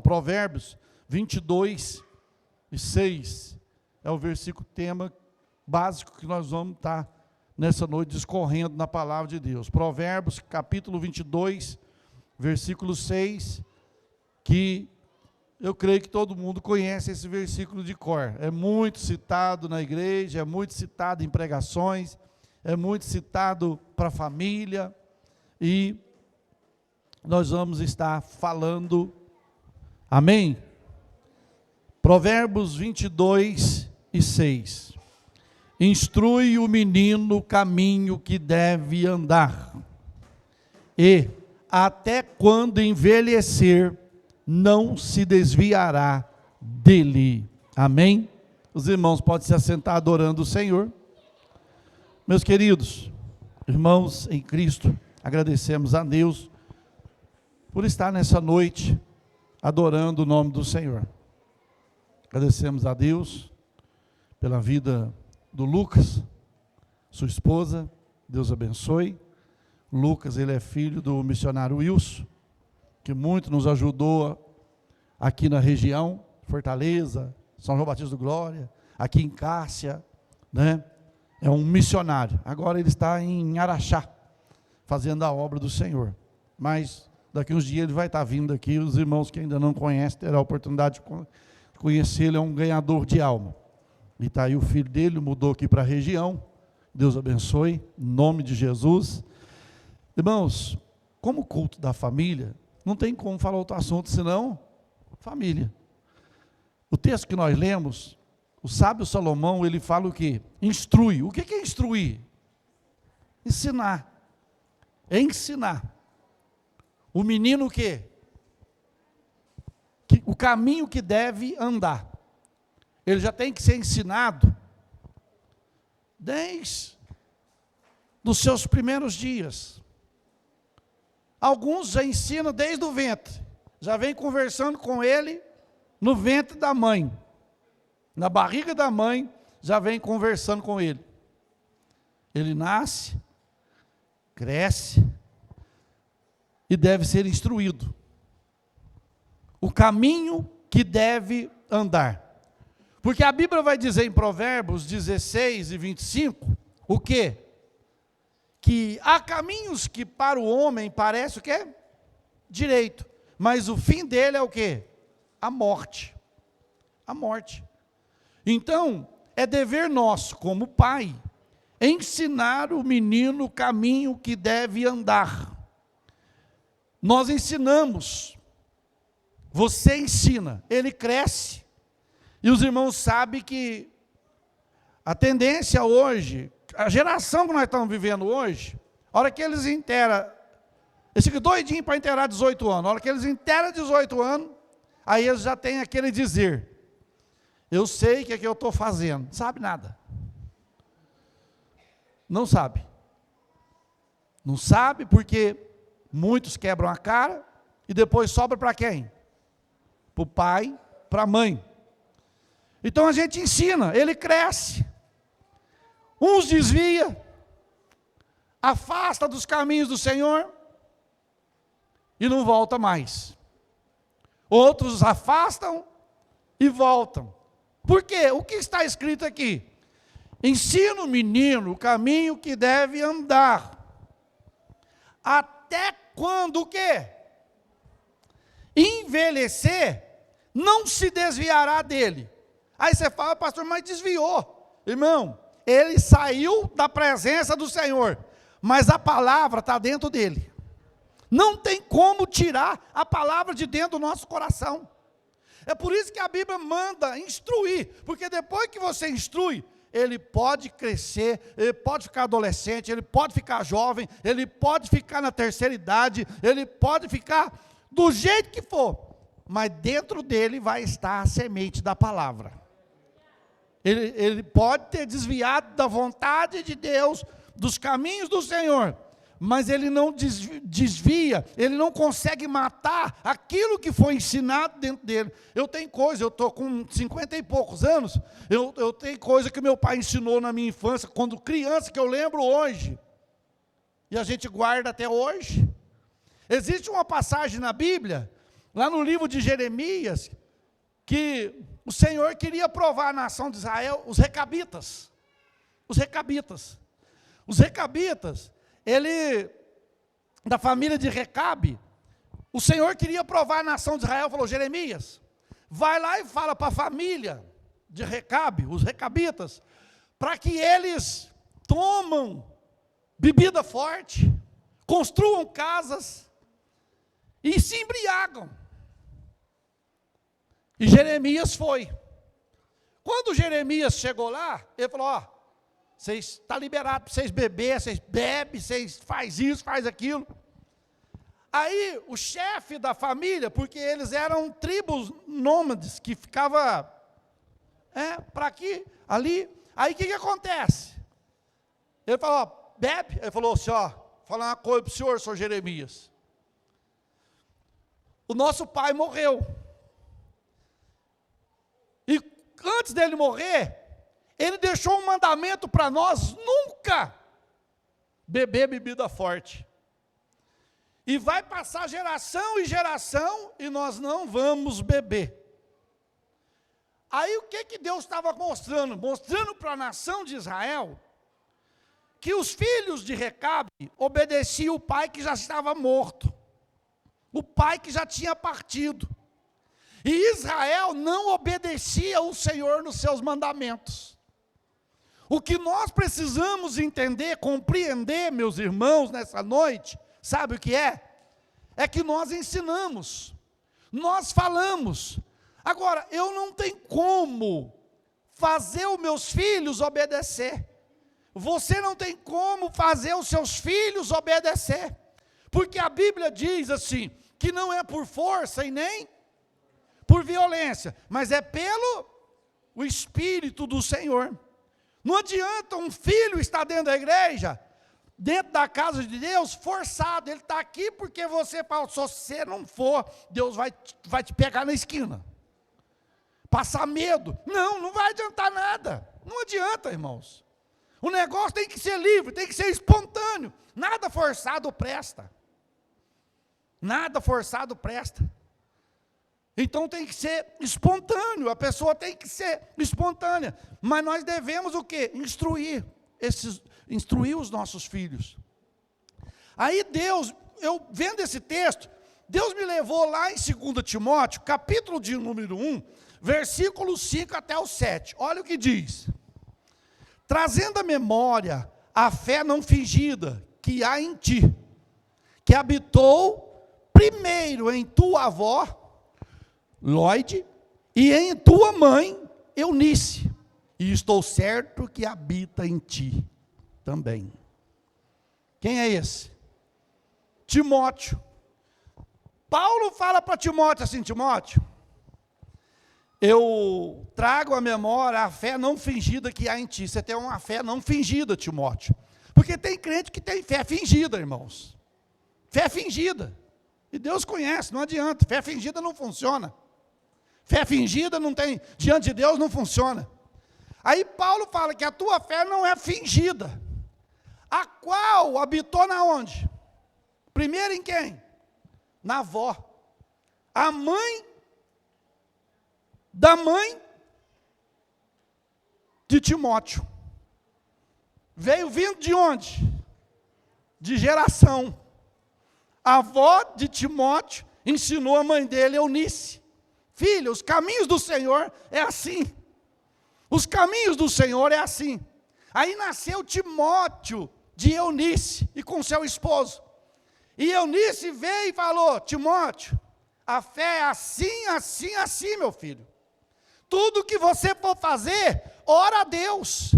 Provérbios 22:6. É o versículo tema básico que nós vamos estar nessa noite discorrendo na palavra de Deus. Provérbios capítulo 22, versículo 6, que eu creio que todo mundo conhece esse versículo de cor. É muito citado na igreja, é muito citado em pregações, é muito citado para a família, e nós vamos estar falando, amém? Provérbios 22:6. Instrui o menino o caminho que deve andar, e até quando envelhecer, não se desviará dele. Amém? Os irmãos podem se assentar adorando o Senhor. Meus queridos irmãos em Cristo, agradecemos a Deus por estar nessa noite adorando o nome do Senhor. Agradecemos a Deus pela vida do Lucas, sua esposa, Deus abençoe. Lucas, ele é filho do missionário Wilson, que muito nos ajudou aqui na região, Fortaleza, São João Batista do Glória, aqui em Cássia, né? É um missionário. Agora ele está em Araxá, fazendo a obra do Senhor. Mas daqui uns dias ele vai estar vindo aqui. Os irmãos que ainda não conhecem terão a oportunidade de conhecê-lo. É um ganhador de alma. E está aí o filho dele, mudou aqui para a região. Deus abençoe, em nome de Jesus. Irmãos, como o culto da família, não tem como falar outro assunto senão família. O texto que nós lemos, o sábio Salomão, ele fala o quê? Instrui. O que é instruir? Ensinar. É ensinar. O menino o quê? O caminho que deve andar. Ele já tem que ser ensinado desde os seus primeiros dias. Alguns já ensinam desde o ventre. Já vem conversando com ele no ventre da mãe. Na barriga da mãe, já vem conversando com ele. Ele nasce, cresce e deve ser instruído. O caminho que deve andar. Porque a Bíblia vai dizer em Provérbios 16:25, o quê? Que há caminhos que para o homem parece o quê? Direito. Mas o fim dele é o quê? A morte. A morte. Então, é dever nosso, como pai, ensinar o menino o caminho que deve andar. Nós ensinamos. Você ensina. Ele cresce. E os irmãos sabem que a tendência hoje, a geração que nós estamos vivendo hoje, a hora que eles inteiram, eles ficam doidinhos para inteirar 18 anos, a hora que eles inteiram 18 anos, aí eles já têm aquele dizer, eu sei o que é que eu estou fazendo, não sabe nada. Não sabe. Não sabe porque muitos quebram a cara e depois sobra para quem? Para o pai, para a mãe. Então a gente ensina, ele cresce. Uns desvia, afasta dos caminhos do Senhor e não volta mais. Outros afastam e voltam. Por quê? O que está escrito aqui? Ensina o menino o caminho que deve andar. Até quando o quê? Envelhecer, não se desviará dele. Aí você fala, pastor, mas desviou. Irmão, ele saiu da presença do Senhor, mas a palavra está dentro dele. Não tem como tirar a palavra de dentro do nosso coração. É por isso que a Bíblia manda instruir, porque depois que você instrui, ele pode crescer, ele pode ficar adolescente, ele pode ficar jovem, ele pode ficar na terceira idade, ele pode ficar do jeito que for, mas dentro dele vai estar a semente da palavra. Ele pode ter desviado da vontade de Deus, dos caminhos do Senhor, mas ele não desvia, ele não consegue matar aquilo que foi ensinado dentro dele. Eu tenho coisa, eu estou com 50 e poucos anos, eu tenho coisa que meu pai ensinou na minha infância, quando criança, que eu lembro hoje, e a gente guarda até hoje. Existe uma passagem na Bíblia, lá no livro de Jeremias, que o Senhor queria provar a nação de Israel, os recabitas. Os recabitas. Os recabitas, da família de Recabe, o Senhor queria provar a nação de Israel, falou, Jeremias, vai lá e fala para a família de Recabe, os recabitas, para que eles tomam bebida forte, construam casas e se embriagam. E Jeremias foi. Quando Jeremias chegou lá, ele falou, ó, vocês estão liberados para vocês beber, vocês bebem, vocês faz isso, faz aquilo. Aí o chefe da família, porque eles eram tribos nômades, que ficava para aqui, ali. Aí o que acontece? Ele falou, ó, bebe. Ele falou assim, ó, vou falar uma coisa para o senhor Jeremias. O nosso pai morreu. E antes dele morrer, ele deixou um mandamento para nós, nunca beber bebida forte. E vai passar geração e geração, e nós não vamos beber. Aí o que Deus estava mostrando? Mostrando para a nação de Israel, que os filhos de Recabe obedeciam o pai que já estava morto. O pai que já tinha partido. E Israel não obedecia o Senhor nos seus mandamentos. O que nós precisamos entender, compreender, meus irmãos, nessa noite, sabe o que é? É que nós ensinamos, nós falamos. Agora, eu não tenho como fazer os meus filhos obedecer. Você não tem como fazer os seus filhos obedecer. Porque a Bíblia diz assim, que não é por força e nem por violência, mas é pelo o Espírito do Senhor. Não adianta um filho estar dentro da igreja, dentro da casa de Deus, forçado. Ele está aqui porque você fala, se você não for, Deus vai te pegar na esquina. Passar medo. Não vai adiantar nada. Não adianta, irmãos. O negócio tem que ser livre, tem que ser espontâneo. Nada forçado presta. Nada forçado presta. Então tem que ser espontâneo, a pessoa tem que ser espontânea. Mas nós devemos o quê? Instruir os nossos filhos. Aí Deus, eu vendo esse texto, Deus me levou lá em 2 Timóteo, capítulo de número 1, versículos 5 até o 7. Olha o que diz. Trazendo à memória a fé não fingida que há em ti, que habitou primeiro em tua avó, Lloyd, e em tua mãe, Eunice, e estou certo que habita em ti também. Quem é esse? Timóteo. Paulo fala para Timóteo assim, Timóteo, eu trago à memória a fé não fingida que há em ti. Você tem uma fé não fingida, Timóteo. Porque tem crente que tem fé fingida, irmãos. Fé fingida. E Deus conhece, não adianta. Fé fingida não funciona. Fé fingida não tem, diante de Deus não funciona. Aí Paulo fala que a tua fé não é fingida. A qual habitou na onde? Primeiro em quem? Na avó. A mãe da mãe de Timóteo. Veio vindo de onde? De geração. A avó de Timóteo ensinou a mãe dele, Eunice. Filha, os caminhos do Senhor é assim. Os caminhos do Senhor é assim. Aí nasceu Timóteo de Eunice e com seu esposo. E Eunice veio e falou, Timóteo, a fé é assim, assim, assim, meu filho. Tudo que você for fazer, ora a Deus.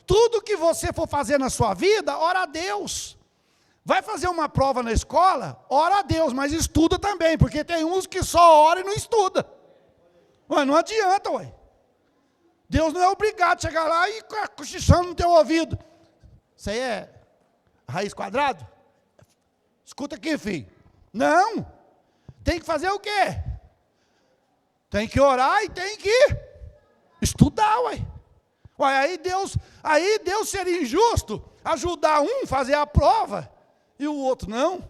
Tudo que você for fazer na sua vida, ora a Deus. Vai fazer uma prova na escola, ora a Deus, mas estuda também, porque tem uns que só ora e não estuda. Ué, não adianta, ué. Deus não é obrigado a chegar lá e cochichando no teu ouvido. Isso aí é raiz quadrado? Escuta aqui, filho. Não. Tem que fazer o quê? Tem que orar e tem que estudar, ué. Ué, aí Deus seria injusto ajudar um a fazer a prova e o outro não.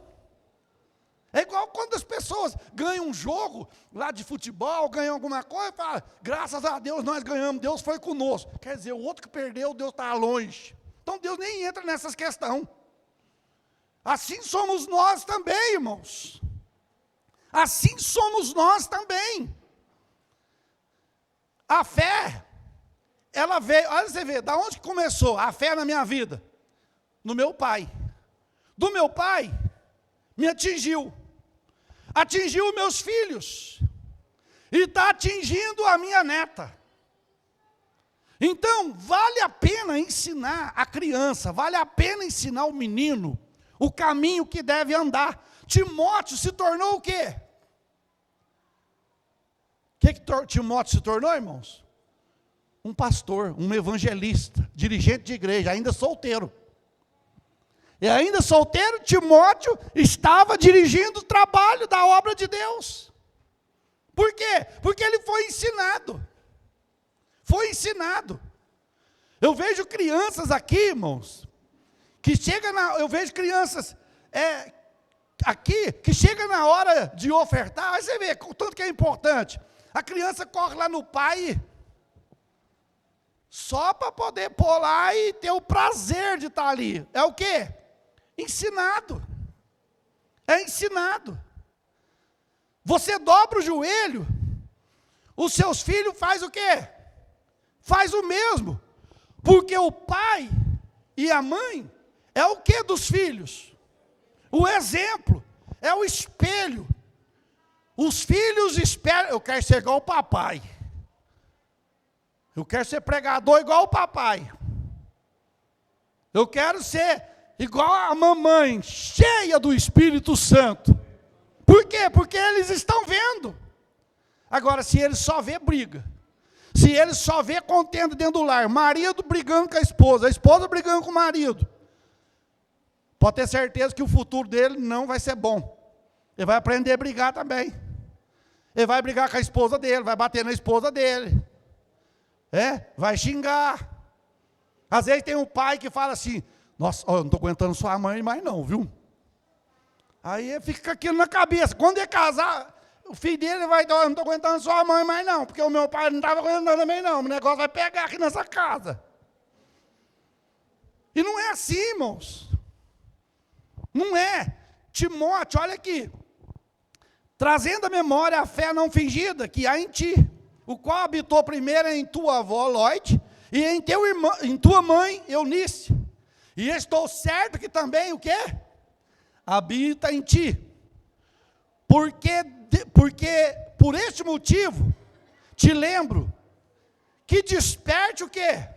É igual quando as pessoas ganham um jogo lá de futebol, ganham alguma coisa, e falam, graças a Deus nós ganhamos, Deus foi conosco. Quer dizer, o outro que perdeu, Deus está longe. Então Deus nem entra nessas questões. Assim somos nós também, irmãos. Assim somos nós também. A fé, ela veio, olha você vê, da onde que começou a fé na minha vida? No meu pai. Do meu pai, me atingiu. Atingiu meus filhos. E está atingindo a minha neta. Então, vale a pena ensinar a criança, vale a pena ensinar o menino o caminho que deve andar. Timóteo se tornou o quê? O que Timóteo se tornou, irmãos? Um pastor, um evangelista, dirigente de igreja, ainda solteiro. E ainda solteiro, Timóteo estava dirigindo o trabalho da obra de Deus. Por quê? Porque ele foi ensinado. Foi ensinado. Eu vejo crianças aqui, irmãos, que eu vejo crianças aqui, que chega na hora de ofertar, aí você vê o tanto que é importante. A criança corre lá no pai, só para poder pôr lá e ter o prazer de estar ali. É o quê? Ensinado. É ensinado. Você dobra o joelho, os seus filhos fazem o quê? Faz o mesmo. Porque o pai e a mãe é o quê dos filhos? O exemplo, é o espelho. Os filhos esperam, eu quero ser igual o papai. Eu quero ser pregador igual o papai. Eu quero ser igual a mamãe, cheia do Espírito Santo. Por quê? Porque eles estão vendo. Agora, se eles só vê briga, se eles só vê contenda dentro do lar, marido brigando com a esposa brigando com o marido, pode ter certeza que o futuro dele não vai ser bom. Ele vai aprender a brigar também. Ele vai brigar com a esposa dele, vai bater na esposa dele. Vai xingar. Às vezes tem um pai que fala assim, nossa, eu não estou aguentando sua mãe mais não, viu? Aí ele fica com aquilo na cabeça. Quando ele casar, o filho dele vai, eu não estou aguentando sua mãe mais não, porque o meu pai não estava aguentando também não, o negócio vai pegar aqui nessa casa. E não é assim, irmãos. Não é. Timóteo, olha aqui. Trazendo à memória a fé não fingida que há em ti, o qual habitou primeiro em tua avó Loide, e em tua mãe Eunice. E estou certo que também o quê? Habita em ti. Porque por este motivo, te lembro, que desperte o quê?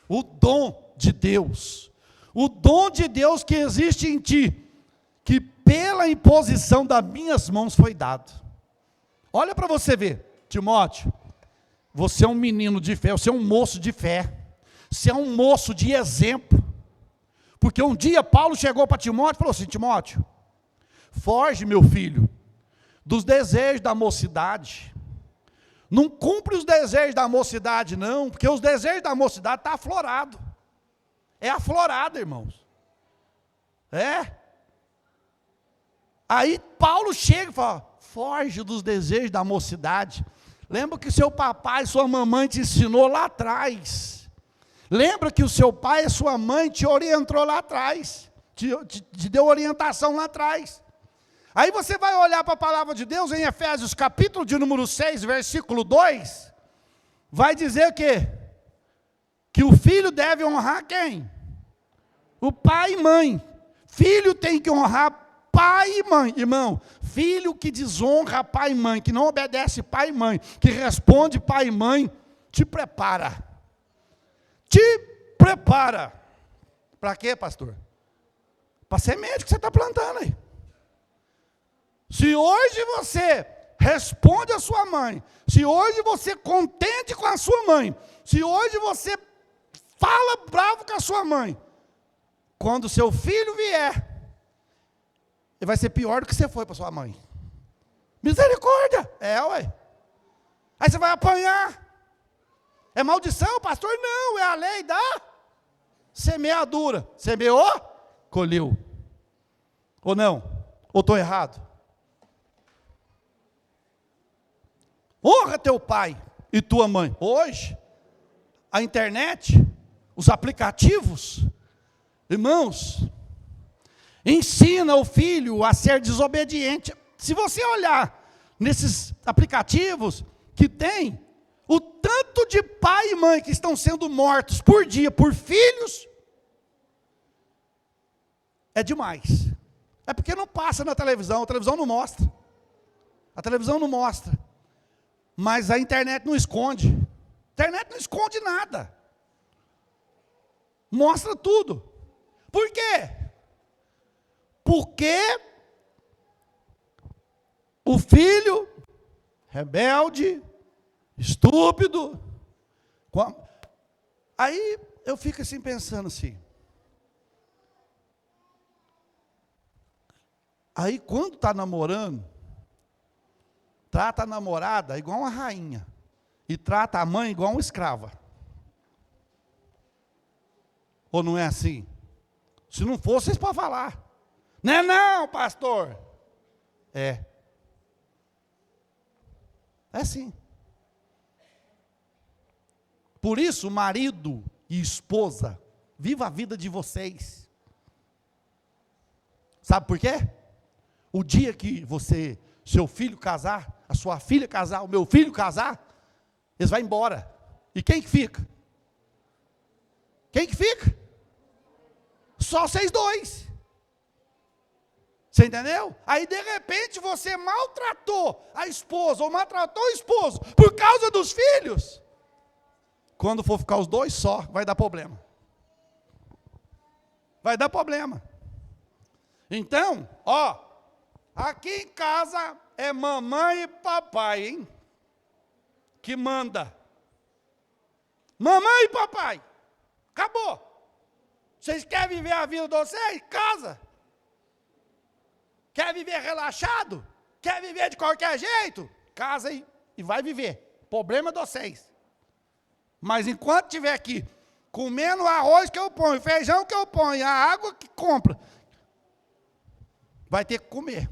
O dom de Deus. O dom de Deus que existe em ti, que pela imposição das minhas mãos foi dado. Olha para você ver, Timóteo, você é um menino de fé, você é um moço de fé, você é um moço de exemplo, porque um dia Paulo chegou para Timóteo e falou assim, Timóteo, foge meu filho, dos desejos da mocidade, não cumpre os desejos da mocidade não, porque os desejos da mocidade estão aflorados, é aflorado irmãos, Aí Paulo chega e fala, foge dos desejos da mocidade. Lembra que seu papai e sua mamãe te ensinou lá atrás. Lembra que o seu pai e sua mãe te orientou lá atrás. Te deu orientação lá atrás. Aí você vai olhar para a palavra de Deus em Efésios capítulo de número 6, versículo 2. Vai dizer o quê? Que o filho deve honrar quem? O pai e mãe. Filho tem que honrar pai e mãe, irmão, filho que desonra pai e mãe, que não obedece pai e mãe, que responde pai e mãe, te prepara. Te prepara. Para quê, pastor? Para semente que você está plantando aí. Se hoje você responde a sua mãe, se hoje você contente com a sua mãe, se hoje você fala bravo com a sua mãe, quando seu filho vier, ele vai ser pior do que você foi para sua mãe. Misericórdia! Ué. Aí você vai apanhar. É maldição, pastor? Não, é a lei da semeadura. Semeou, colheu. Ou não? Ou estou errado? Honra teu pai e tua mãe. Hoje, a internet, os aplicativos, irmãos, ensina o filho a ser desobediente. Se você olhar nesses aplicativos que tem, o tanto de pai e mãe que estão sendo mortos por dia por filhos, é demais. É porque não passa na televisão, a televisão não mostra. A televisão não mostra. Mas a internet não esconde. A internet não esconde nada. Mostra tudo. Por quê? Porque o filho rebelde, estúpido. Aí eu fico assim pensando assim. Aí quando está namorando, trata a namorada igual uma rainha. E trata a mãe igual uma escrava. Ou não é assim? Se não for, vocês podem falar. Não é não, pastor. É. É assim. Por isso, marido e esposa, viva a vida de vocês. Sabe por quê? O dia que seu filho casar, a sua filha casar, o meu filho casar, eles vão embora. E quem que fica? Quem que fica? Só vocês dois. Você entendeu? Aí de repente você maltratou a esposa, ou maltratou o esposo, por causa dos filhos. Quando for ficar os dois só, vai dar problema. Vai dar problema. Então, aqui em casa é mamãe e papai, hein? Que manda. Mamãe e papai. Acabou. Vocês querem viver a vida de vocês? Casa. Quer viver relaxado? Quer viver de qualquer jeito? Casa e vai viver. Problema de vocês. Mas enquanto estiver aqui, comendo o arroz que eu ponho, o feijão que eu ponho, a água que compra, vai ter que comer.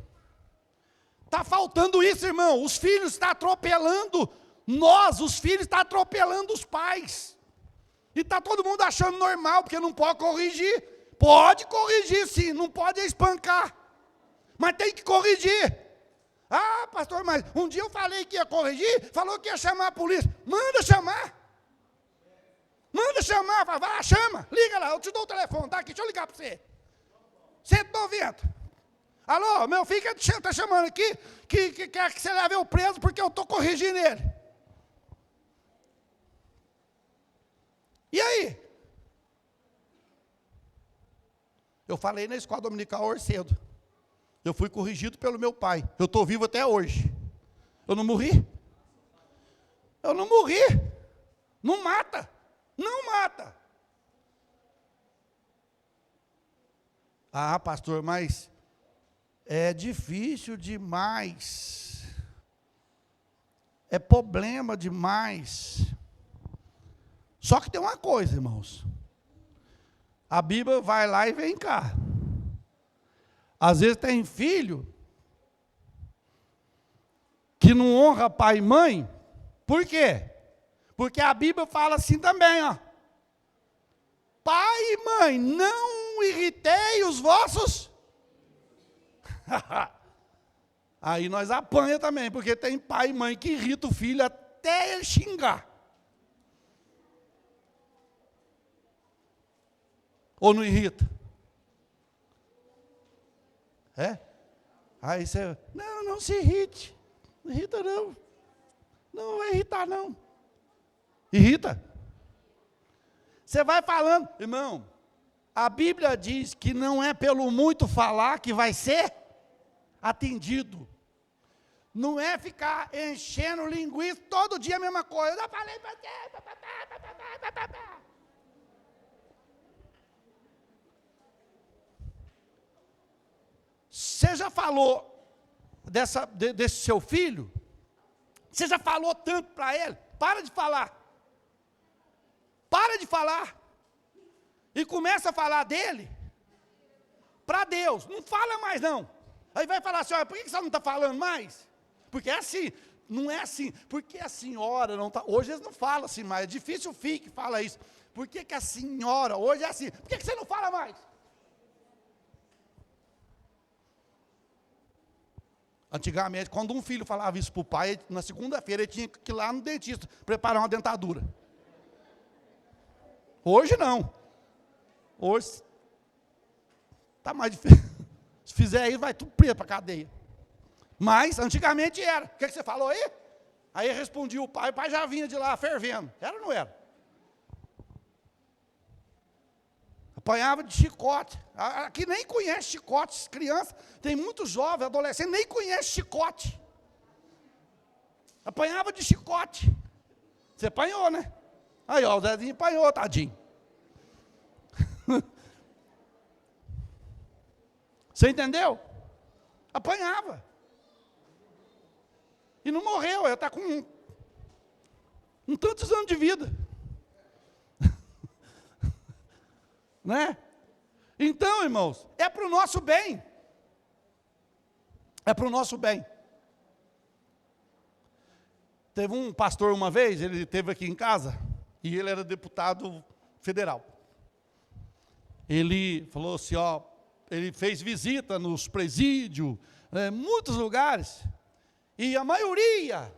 Está faltando isso, irmão. Os filhos estão atropelando nós, os filhos estão atropelando os pais. E está todo mundo achando normal, porque não pode corrigir. Pode corrigir sim, não pode espancar. Mas tem que corrigir. Ah, pastor, mas um dia eu falei que ia corrigir, falou que ia chamar a polícia. Manda chamar. Manda chamar, vai lá, chama. Liga lá, eu te dou o telefone, tá aqui, deixa eu ligar para você. 190. Alô, meu filho está chamando aqui, que quer que você leve eu preso porque eu estou corrigindo ele. E aí? Eu falei na escola dominical hoje cedo. Eu fui corrigido pelo meu pai. Eu estou vivo até hoje. Eu não morri? Eu não morri. Não mata. Não mata. Ah, pastor, mas é difícil demais. É problema demais. Só que tem uma coisa, irmãos. A Bíblia vai lá e vem cá. Às vezes tem filho que não honra pai e mãe. Por quê? Porque a Bíblia fala assim também, ó. Pai e mãe, não irritei os vossos. Aí nós apanha também, porque tem pai e mãe que irrita o filho até ele xingar. Ou não irrita? É? Aí você, não se irrite. Não irrita não. Não vai irritar não. Irrita? Você vai falando, irmão, a Bíblia diz que não é pelo muito falar que vai ser atendido. Não é ficar enchendo linguiça todo dia a mesma coisa. Eu já falei para você. Você já falou desse seu filho? Você já falou tanto para ele? Para de falar. Para de falar. E começa a falar dele para Deus. Não fala mais não. Aí vai falar assim, olha, por que você não está falando mais? Porque é assim, não é assim, porque a senhora não está, hoje eles não falam assim mais, é difícil o filho que fala isso. Por que a senhora, hoje é assim, por que você não fala mais? Antigamente, quando um filho falava isso para o pai, na segunda-feira ele tinha que ir lá no dentista, preparar uma dentadura. Hoje não. Hoje, está mais difícil. Se fizer aí, vai tudo preso para a cadeia. Mas, antigamente era. O que você falou aí? Aí respondia o pai já vinha de lá fervendo. Era ou não era? Apanhava de chicote. Aqui nem conhece chicote. Criança, tem muitos jovens, adolescentes, nem conhece chicote. Apanhava de chicote. Você apanhou, né? Aí, ó, o Zezinho apanhou, tadinho. Você entendeu? Apanhava. E não morreu, ele está com tantos anos de vida. Né? Então, irmãos, é para o nosso bem. É para o nosso bem. Teve um pastor uma vez, ele esteve aqui em casa, e ele era deputado federal. Ele falou assim, ó, ele fez visita nos presídios, muitos lugares, e a maioria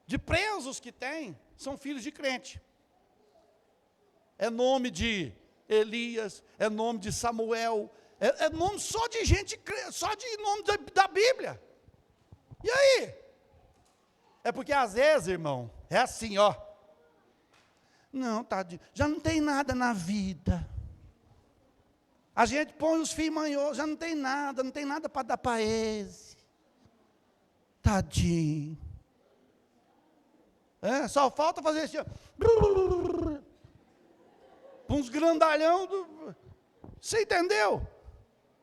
de presos que tem são filhos de crente. É nome de Elias, é nome de Samuel, é nome só de gente, só de nome da Bíblia. E aí? É porque às vezes, irmão, é assim, ó. Não, tadinho, já não tem nada na vida. A gente põe os filhos manhosos, já não tem nada para dar para eles. Tadinho. Só falta fazer assim, ó. Uns grandalhão. Você entendeu?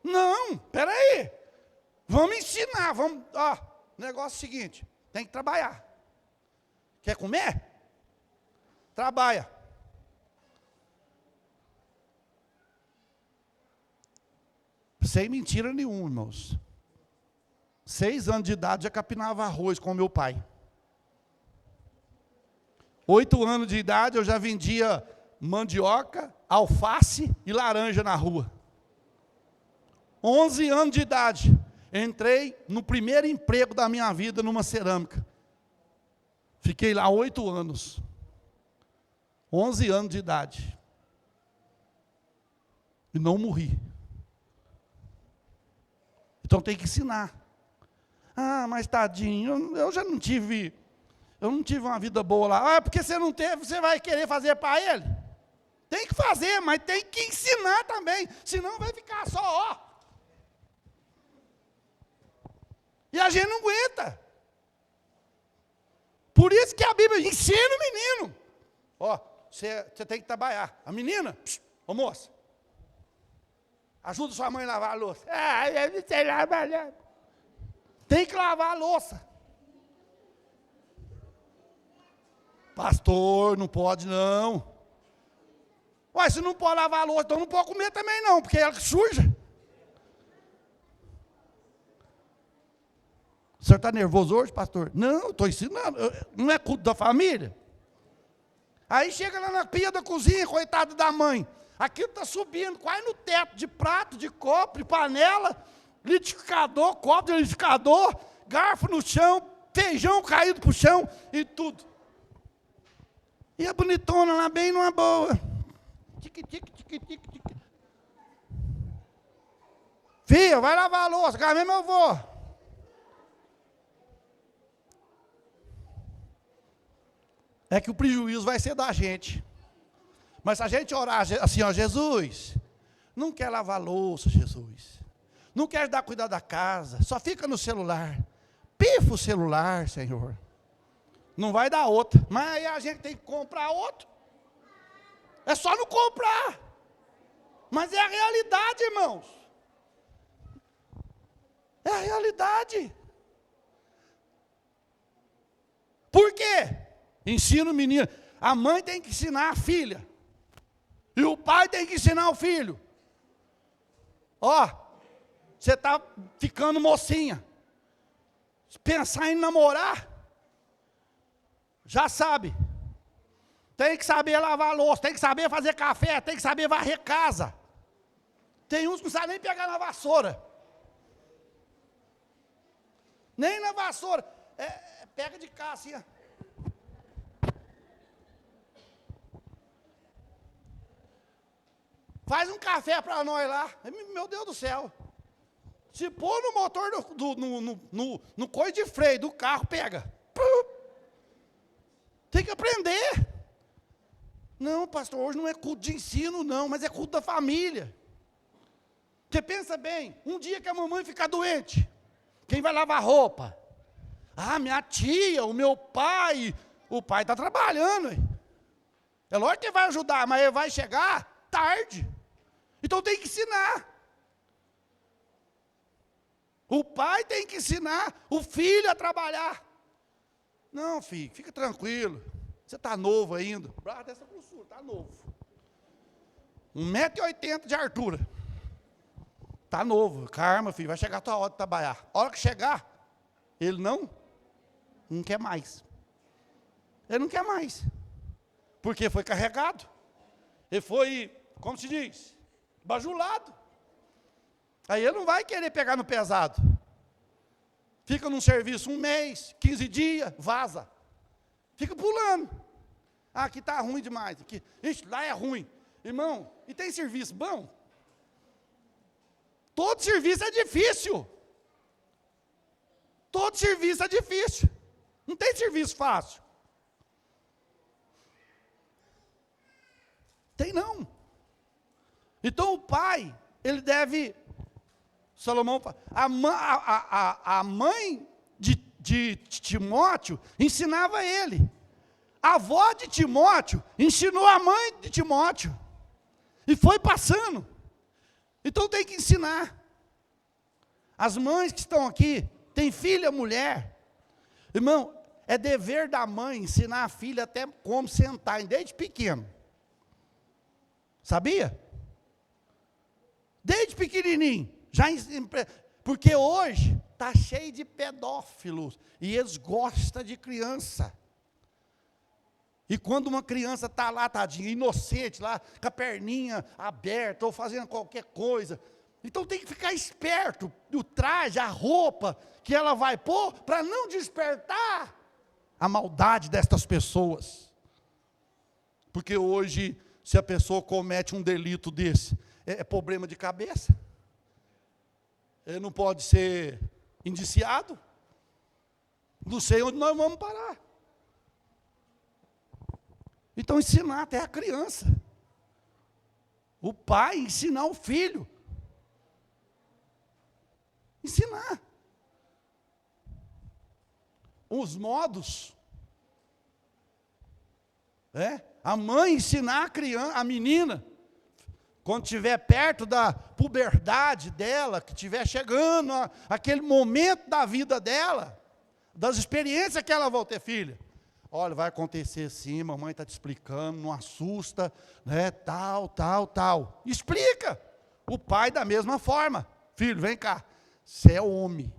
Não, peraí. Vamos ensinar, vamos. Ó, negócio seguinte, tem que trabalhar. Quer comer? Trabalha. Sem mentira nenhuma, irmãos. 6 anos de idade já capinava arroz com meu pai. 8 anos de idade eu já vendia mandioca, alface e laranja na rua. 11 anos de idade, entrei no primeiro emprego da minha vida numa cerâmica. Fiquei lá 8 anos. 11 anos de idade. E não morri. Então tem que ensinar. Ah, mas tadinho, eu já não tive, eu não tive uma vida boa lá. Ah, porque você não teve, você vai querer fazer para ele? Tem que fazer, mas tem que ensinar também, senão vai ficar só, ó. E a gente não aguenta. Por isso que a Bíblia ensina o menino. Ó, você tem que trabalhar. A menina, ô moça, ajuda sua mãe a lavar a louça. Ah, eu não sei lavar. Tem que lavar a louça. Pastor, não pode não. Ué, se não pode lavar a louça, então não pode comer também não, porque ela suja. O senhor está nervoso hoje, pastor? Não, estou ensinando. Não é culto da família? Aí chega lá na pia da cozinha, coitado da mãe. Aquilo está subindo, quase no teto, de prato, de copo, de panela, liquidificador, copo de liquidificador, garfo no chão, feijão caído para o chão e tudo. E a bonitona lá bem numa boa. Tique, tique, tique, tique, tique. Filha, vai lavar a louça, cá mesmo eu vou. É que o prejuízo vai ser da gente. Mas se a gente orar assim, ó, Jesus, não quer lavar louça, Jesus. Não quer dar cuidado da casa, só fica no celular. Pifa o celular, Senhor. Não vai dar outro. Mas aí a gente tem que comprar outro. É só não comprar. Mas é a realidade, irmãos. É a realidade. Por quê? Ensina o menino. A mãe tem que ensinar a filha. E o pai tem que ensinar o filho. Ó, Você está ficando mocinha. Pensar em namorar, já sabe. Tem que saber lavar louça, tem que saber fazer café, tem que saber varrer casa. Tem uns que não sabem nem pegar na vassoura. Nem na vassoura. Pega de cá assim, ó. Faz um café para nós lá. Meu Deus do céu. Se pôr no motor, no coisa de freio do carro, pega. Tem que aprender. Não, pastor, hoje não é culto de ensino, não, mas é culto da família. Você pensa bem, um dia que a mamãe ficar doente, quem vai lavar roupa? Ah, minha tia, o meu pai. O pai está trabalhando. Hein? É lógico que vai ajudar, mas ele vai chegar tarde. Então tem que ensinar. O pai tem que ensinar o filho a trabalhar. Não, filho, fica tranquilo. Você está novo ainda. Braço dessa grossura, está novo. 1,80 m de altura. Está novo. Calma, filho, vai chegar a tua hora de trabalhar. A hora que chegar, ele não quer mais. Ele não quer mais. Porque foi carregado. Ele foi, como se diz, bajulado. Aí ele não vai querer pegar no pesado. Fica num serviço 1 mês, 15 dias, vaza. Fica pulando. Ah, aqui está ruim demais. Aqui, ixi, lá é ruim. Irmão, e tem serviço bom? Todo serviço é difícil. Todo serviço é difícil. Não tem serviço fácil. Tem não. Então o pai, ele deve... Salomão fala, a mãe de Timóteo ensinava ele. A avó de Timóteo ensinou a mãe de Timóteo. E foi passando. Então tem que ensinar. As mães que estão aqui, tem filha, mulher. Irmão, é dever da mãe ensinar a filha até como sentar, desde pequeno. Sabia? Desde pequenininho. Porque hoje está cheio de pedófilos. E eles gostam de criança. E quando uma criança está lá, tadinha, inocente, lá, com a perninha aberta, ou fazendo qualquer coisa. Então tem que ficar esperto. O traje, a roupa que ela vai pôr, para não despertar a maldade destas pessoas. Porque hoje, se a pessoa comete um delito desse, é problema de cabeça. Ele não pode ser indiciado. Não sei onde nós vamos parar. Então ensinar até a criança. O pai ensinar o filho. Ensinar. Os modos. A mãe ensinar a criança, a menina, quando estiver perto da puberdade dela, que estiver chegando aquele momento da vida dela, das experiências que ela vai ter, filha. Olha, vai acontecer assim, mamãe está te explicando, não assusta, né, tal. Explica. O pai da mesma forma. Filho, vem cá, você é homem.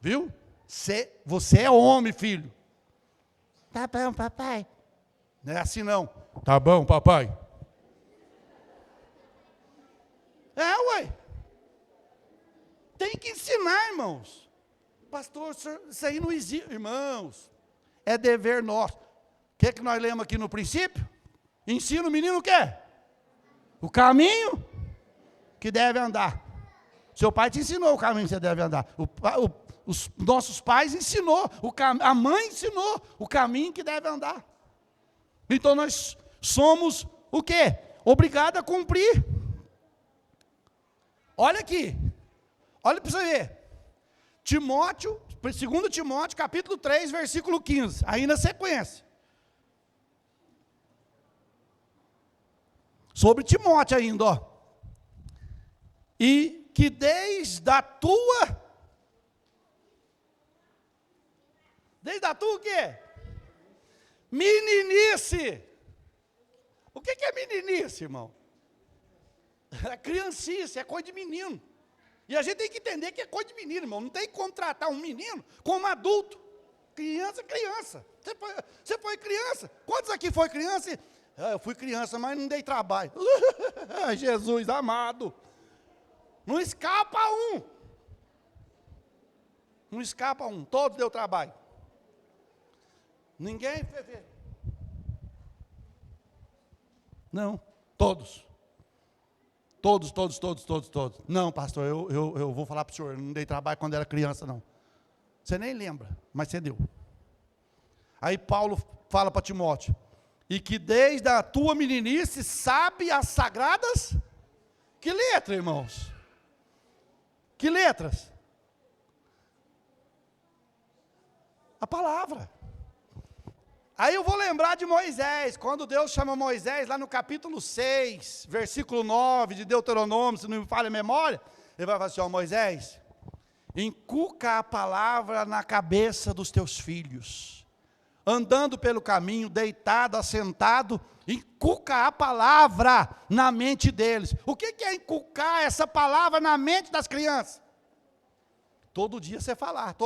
Viu? Você é homem, filho. Tá bom, papai. Não é assim não. Tá bom, papai. Ué. Tem que ensinar, irmãos. Pastor, isso aí não existe. Irmãos, é dever nosso. O que nós lemos aqui no princípio? Ensina o menino o quê? O caminho que deve andar. Seu pai te ensinou o caminho que você deve andar. Os nossos pais ensinou, a mãe ensinou o caminho que deve andar. Então nós somos o quê? Obrigados a cumprir. Olha aqui, olha para você ver. Timóteo, 2 Timóteo, capítulo 3, versículo 15, aí na sequência. Sobre Timóteo ainda, ó. E que desde a tua o quê? Meninice. O que é meninice, irmão? É criancice, é coisa de menino. E a gente tem que entender que é coisa de menino, irmão. Não tem como tratar um menino como adulto. Criança é criança. Você foi criança. Quantos aqui foi criança? Eu fui criança, mas não dei trabalho. Jesus amado. Não escapa um. Não escapa um. Todos deu trabalho. Ninguém fez. Não, todos. Todos. Não, pastor, eu vou falar para o senhor, eu não dei trabalho quando era criança, não. Você nem lembra, mas você deu. Aí Paulo fala para Timóteo, e que desde a tua meninice sabe as sagradas, que letra, irmãos? Que letras? A palavra. Aí eu vou lembrar de Moisés, quando Deus chama Moisés, lá no capítulo 6, versículo 9 de Deuteronômio, se não me falha a memória, ele vai falar assim, ó, Moisés, inculca a palavra na cabeça dos teus filhos, andando pelo caminho, deitado, assentado, inculca a palavra na mente deles. O que é inculcar essa palavra na mente das crianças? Todo dia você falar,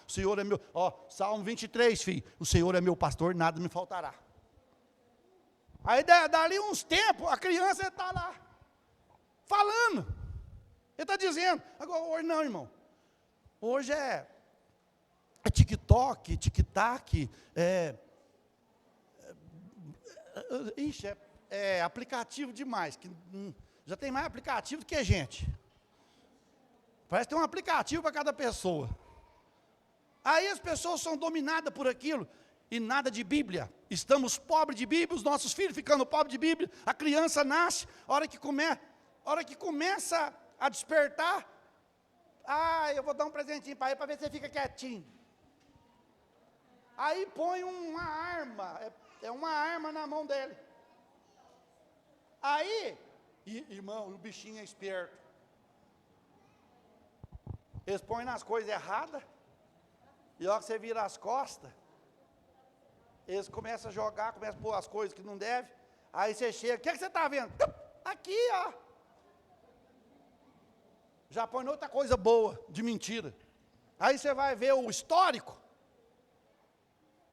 o Senhor é meu, Salmo 23, filho, o Senhor é meu pastor, nada me faltará. Aí dali uns tempos, a criança está lá, falando, ele está dizendo, agora hoje não, irmão, hoje é TikTok, tic-tac, é aplicativo demais, que já tem mais aplicativo do que gente. Parece que tem um aplicativo para cada pessoa. Aí as pessoas são dominadas por aquilo, e nada de Bíblia. Estamos pobres de Bíblia, os nossos filhos ficando pobres de Bíblia, a criança nasce, a hora que começa a despertar, eu vou dar um presentinho para ele, para ver se ele fica quietinho. Aí põe uma arma, uma arma na mão dele. Aí, irmão, o bichinho é esperto. Eles põem nas coisas erradas, e a hora que você vira as costas, eles começam a jogar, começam a pôr as coisas que não deve, aí você chega, o que você está vendo? Aqui, ó. Já põe outra coisa boa, de mentira. Aí você vai ver o histórico,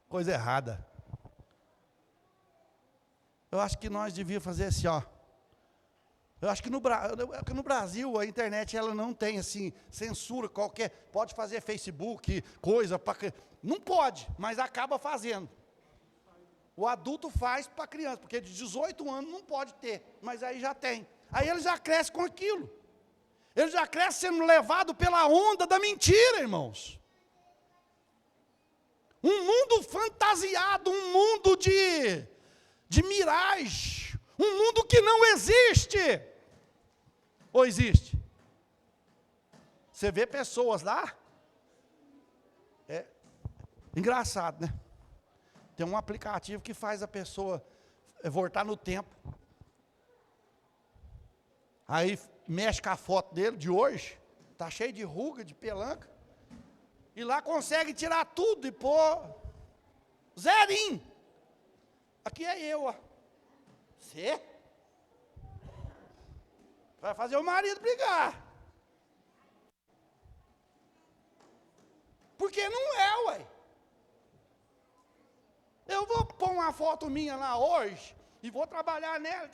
coisa errada. Eu acho que nós devíamos fazer assim, ó. Eu acho que no Brasil a internet ela não tem assim censura qualquer, pode fazer Facebook, coisa para não pode, mas acaba fazendo. O adulto faz para criança, porque de 18 anos não pode ter, mas aí já tem. Aí ele já cresce com aquilo. Ele já cresce sendo levado pela onda da mentira, irmãos. Um mundo fantasiado, um mundo de miragem, um mundo que não existe. Ou existe? Você vê pessoas lá, é engraçado, né? Tem um aplicativo que faz a pessoa voltar no tempo. Aí mexe com a foto dele de hoje, está cheio de ruga, de pelanca, e lá consegue tirar tudo e pôr zerinho. Aqui é eu, ó. Você? Vai fazer o marido brigar. Porque não é, ué. Eu vou pôr uma foto minha lá hoje, e vou trabalhar nela,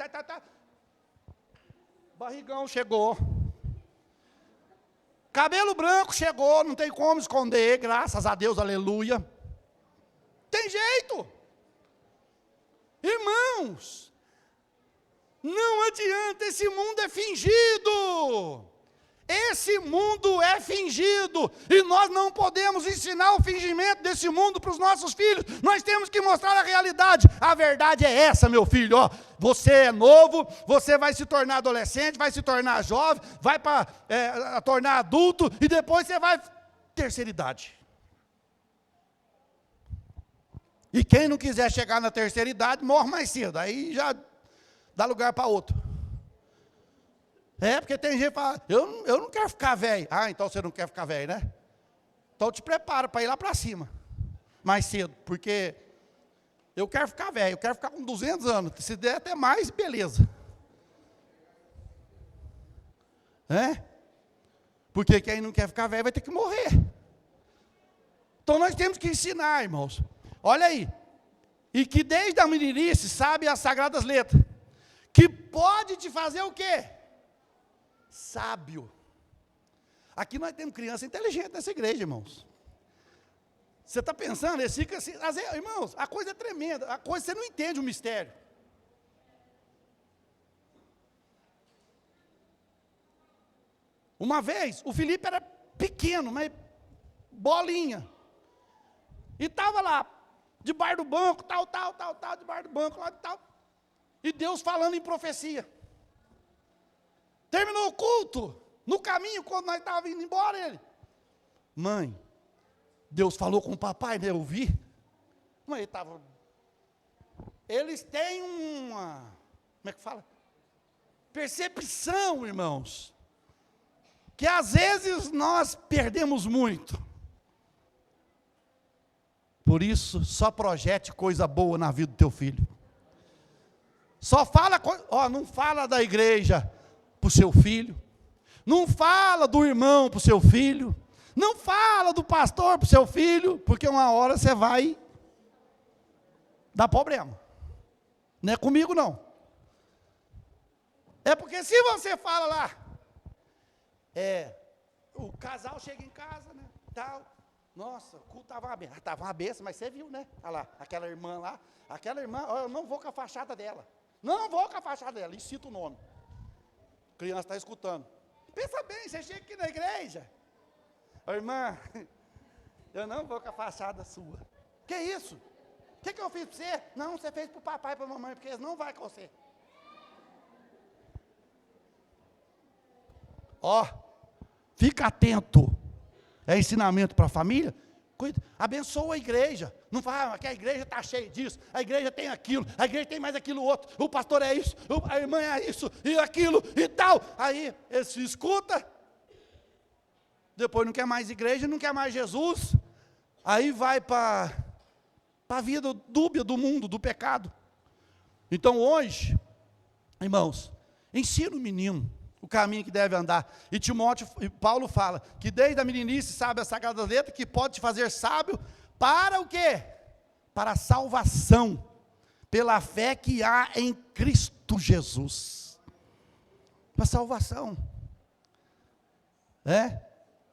Barrigão chegou. Cabelo branco chegou, não tem como esconder, graças a Deus, aleluia. Tem jeito. Irmãos, não adianta, esse mundo é fingido. Esse mundo é fingido, e nós não podemos ensinar o fingimento desse mundo para os nossos filhos. Nós temos que mostrar a realidade. A verdade é essa, meu filho, ó. Você é novo, você vai se tornar adolescente, vai se tornar jovem, vai para tornar adulto, e depois você vai terceira idade. E quem não quiser chegar na terceira idade, morre mais cedo, aí já dá lugar para outro. Porque tem gente que fala, eu não quero ficar velho. Então você não quer ficar velho, né? Então te prepara para ir lá para cima, mais cedo, porque eu quero ficar velho, eu quero ficar com 200 anos, se der até mais, beleza. É? Porque quem não quer ficar velho vai ter que morrer. Então nós temos que ensinar, irmãos. Olha aí. E que desde a meninice sabe as sagradas letras. Que pode te fazer o quê? Sábio. Aqui nós temos criança inteligente nessa igreja, irmãos. Você está pensando, eles ficam assim, irmãos, a coisa é tremenda, a coisa você não entende o mistério. Uma vez, o Felipe era pequeno, mas bolinha. E estava lá, debaixo do banco, tal, debaixo do banco, lá e tal. E Deus falando em profecia. Terminou o culto, no caminho, quando nós estávamos indo embora, ele: mãe, Deus falou com o papai, né? Eu vi. Mas ele estava... Eles têm uma... Como é que fala? Percepção, irmãos. Que às vezes nós perdemos muito. Por isso, só projete coisa boa na vida do teu filho. Só fala, não fala da igreja para o seu filho. Não fala do irmão para o seu filho. Não fala do pastor para o seu filho, porque uma hora você vai dar problema. Não é comigo, não. É porque se você fala lá, o casal chega em casa, né, tal, nossa, o culto estava uma benção. Estava uma benção, mas você viu, né? Olha lá, aquela irmã, eu não vou com a fachada dela. Não vou com a fachada dela, e cita o nome. A criança está escutando. Pensa bem, você chega aqui na igreja. Ô, irmã, eu não vou com a fachada sua. Que isso? O que eu fiz para você? Não, você fez para o papai e para a mamãe, porque eles não vão com você. Fica atento. É ensinamento para a família. Abençoa a igreja. Não fala que a igreja está cheia disso, a igreja tem aquilo, a igreja tem mais aquilo outro, o pastor é isso, a irmã é isso, e aquilo, e tal. Aí, eles se escutam, depois não quer mais igreja, não quer mais Jesus, aí vai para a vida dúbia do mundo, do pecado. Então hoje, irmãos, ensina o menino o caminho que deve andar. E Paulo fala que desde a meninice sabe as sagradas letras, que pode te fazer sábio para o quê? Para a salvação, pela fé que há em Cristo Jesus. Para a salvação.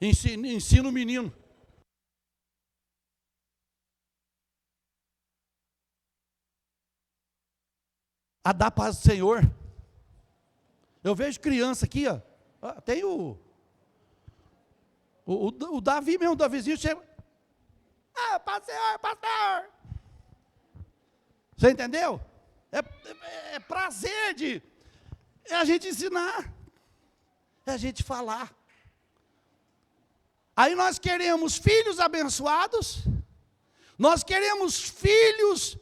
Ensina o menino. A dar paz do Senhor. Eu vejo criança aqui, tem o Davi mesmo, o Davizinho chega, pastor. Você entendeu? É prazer é a gente ensinar, é a gente falar. Aí nós queremos filhos abençoados, nós queremos filhos,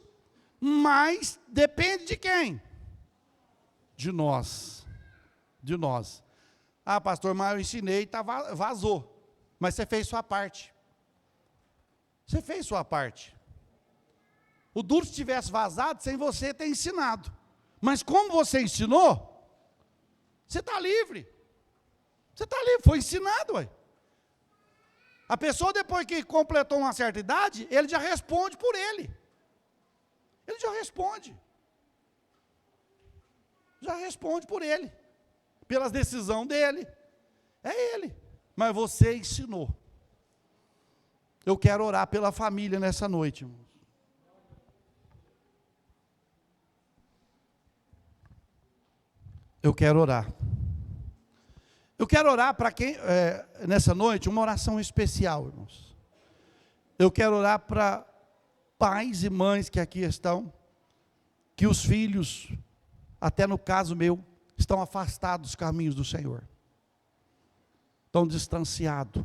mas depende de quem? De nós. Pastor, mas eu ensinei, vazou. Mas você fez sua parte. Você fez sua parte. O duro se tivesse vazado sem você ter ensinado. Mas como você ensinou, você está livre. Você está livre, foi ensinado. Ué. A pessoa, depois que completou uma certa idade, ele já responde por ele. Ele já responde. Já responde por ele. Pelas decisões dele. É ele. Mas você ensinou. Eu quero orar pela família nessa noite, irmãos. Eu quero orar. Eu quero orar para quem, nessa noite, uma oração especial, irmãos. Eu quero orar para pais e mães que aqui estão, que os filhos, até no caso meu, estão afastados dos caminhos do Senhor. Estão distanciados.